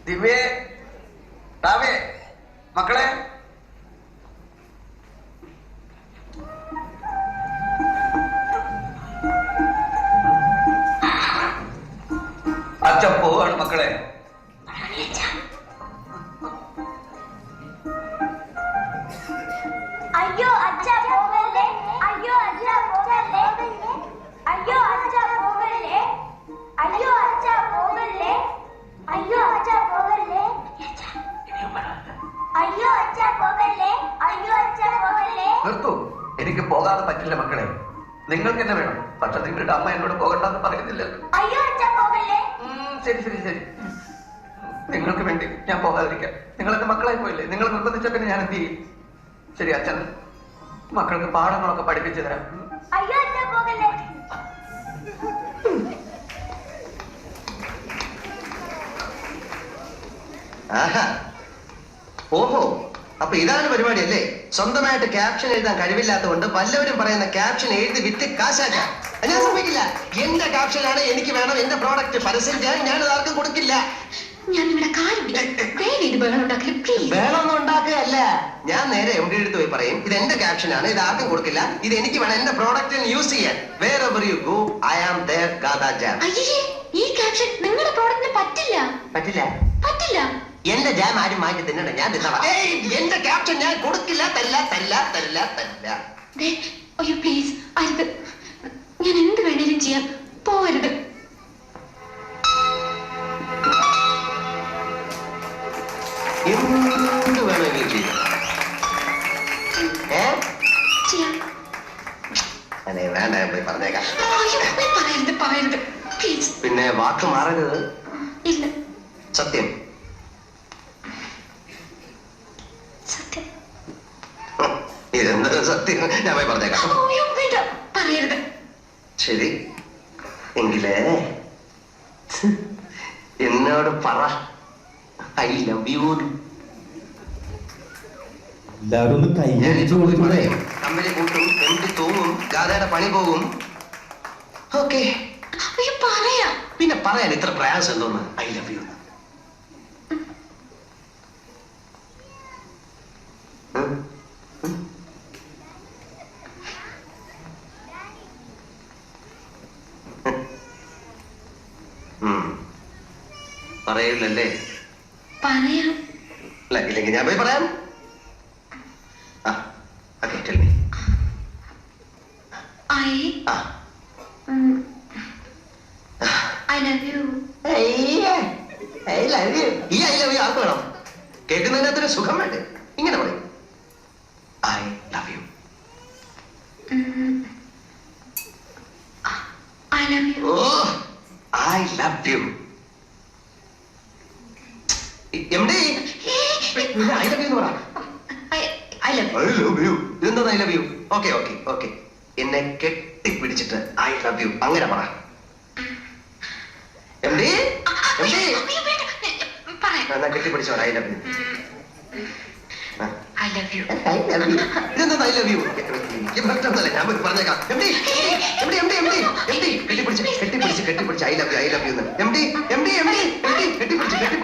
ദിവ്യേ, താവേ, മക്കളെ. അച്ഛൻ പോവാണ് മക്കളെ. അയ്യോ അച്ഛ പോകല്ലേ, അയ്യോ അച്ഛ പോകല്ലേ, അയ്യോ അച്ഛ പോകല്ലേ, അയ്യോ അച്ഛ പോകല്ലേ, അയ്യോ അച്ഛ പോകല്ലേ, അയ്യോ അച്ഛ പോകല്ലേ, അയ്യോ അച്ഛ പോകല്ലേ. നിർത്തൂ, എനിക്ക് പോകാതെ പറ്റില്ല മക്കളെ. നിങ്ങൾക്ക് എന്നെ വേണം, പക്ഷെ നിങ്ങളുടെ അമ്മ എന്നോട് പോകണ്ടെന്ന് പറയുന്നില്ലല്ലോ. അയ്യോ അച്ഛ പോകല്ലേ. ശരി ശരി ശരി, നിങ്ങൾക്ക് വേണ്ടി ഞാൻ പോകാതിരിക്കാം. നിങ്ങൾ എന്റെ മക്കളായി പോയില്ലേ, നിങ്ങൾ നിർബന്ധിച്ച പിന്നെ ഞാൻ എന്ത് ചെയ്യും? ശരി, അച്ഛൻ മക്കൾക്ക് പാഠങ്ങളൊക്കെ പഠിപ്പിച്ചു തരാം. അയ്യോ അച്ഛ പോകല്ലേ. ഓഹോ, അപ്പൊ ഇതാണ് പരിപാടി അല്ലേ? സ്വന്തമായിട്ട് ക്യാപ്ഷൻ എഴുതാൻ കഴിവില്ലാത്തതുകൊണ്ട് വല്ലവരും പറയുന്ന ക്യാപ്ഷൻ എഴുതി വിറ്റ് കാശാക്കാം. ഞാൻ സമ്മതിക്കില്ല. എന്റെ ക്യാപ്ഷനാണ് എനിക്ക് വേണം. എന്റെ പ്രോഡക്റ്റ് പരസ്യം ചെയ്യാൻ ഞാൻ ആർക്കും കൊടുക്കില്ല. വേണമെന്ന് ഉണ്ടാക്കുകയല്ല. ഞാൻ നേരെ എം ഡി എടുത്ത് പോയി പറയും, ഇത് എന്റെ ക്യാപ്ഷനാണ്, ഇത് ആർക്കും കൊടുക്കില്ല, ഇത് എനിക്ക് വേണം എന്റെ പ്രോഡക്റ്റിന് യൂസ് ചെയ്യാൻ. Wherever you go, I am there, Gada Jam. ഈ ക്യാപ്ഷൻ നിങ്ങളുടെ പ്രോഡക്റ്റിന് പറ്റില്ല. പറ്റില്ല? പറ്റില്ല. എന്റെ ജാം ആരും മാറ്റി തിന്നണ്ട, ഞാൻ തിന്നണം. എന്റെ ക്യാപ്ഷൻ ഞാൻ കൊടുക്കില്ല. തല്ല തല്ല തല്ല തല്ല. അയ്യോ പ്ലീസ്, അരുത്. ഞാൻ എന്ത് വേണേലും ചെയ്യാം, പോവരുത്. എന്ത് വേണമെങ്കിലും ചെയ്യാം. ചെയ്യാം. അതെ, വേണ്ട, ഞാൻ പോയി പറഞ്ഞേക്കാം. പറയരുത് പറയരുത് പ്ലീസ്. പിന്നെ വാക്ക് മാറരുത്. ഇല്ല. സത്യം? സത്യം. ഇതെന്ത് സത്യം? ഞാൻ പോയി പറഞ്ഞേക്കാം. പറയരുത്. ശരി, എങ്കിലേ എന്നോട് പറ, ഐ ലവ് യു. കമ്പനി കൂട്ടും, എംഡി തൂങ്ങും, ഗാഥയുടെ പണി പോകും. ഓക്കെ, പറയാ. പിന്നെ പറയാൻ ഇത്ര പ്രയാസം എന്തോന്ന്? I love you. പറയില്ലല്ലേ? പറയാം. ഇല്ലെങ്കിൽ ഞാൻ പോയി പറയാം. Tell me. I love you. I love you. ഈ ഐ ലവ് യു ആർക്ക് വേണം? കേൾക്കുന്നതിനകത്തൊരു സുഖം വേണ്ടേ? ഇങ്ങനെ പറയും, I love you. I love you. ഓ, I love you. MD, I love you എന്ന് പറ. I love you. I love you. ഇതെന്താ I love you? Okay okay okay, എന്നെ കെട്ടിപ്പിടിച്ചിട്ട് ഐ ലവ് യു അങ്ങനെ പറ. എംഡി, എംഡി, എന്നാ കെട്ടിപ്പിടിച്ചു പറ, I love you. I love you. I love you. ഇതെന്താ ഐ ലവ് യു? എനിക്ക് പറ്റുന്നല്ലേ, ഞാൻ പോയി പറഞ്ഞേക്കാം. MD, MD, MD, MD, MD, കെട്ടിപ്പിടിച്ച് കെട്ടിപ്പിടിച്ച് കെട്ടിപ്പിടിച്ച് I love U, I love you എന്ന്. എംഡി, എംഡി, എംഡി, എംഡി, കെട്ടിപ്പിടിച്ച് കെട്ടി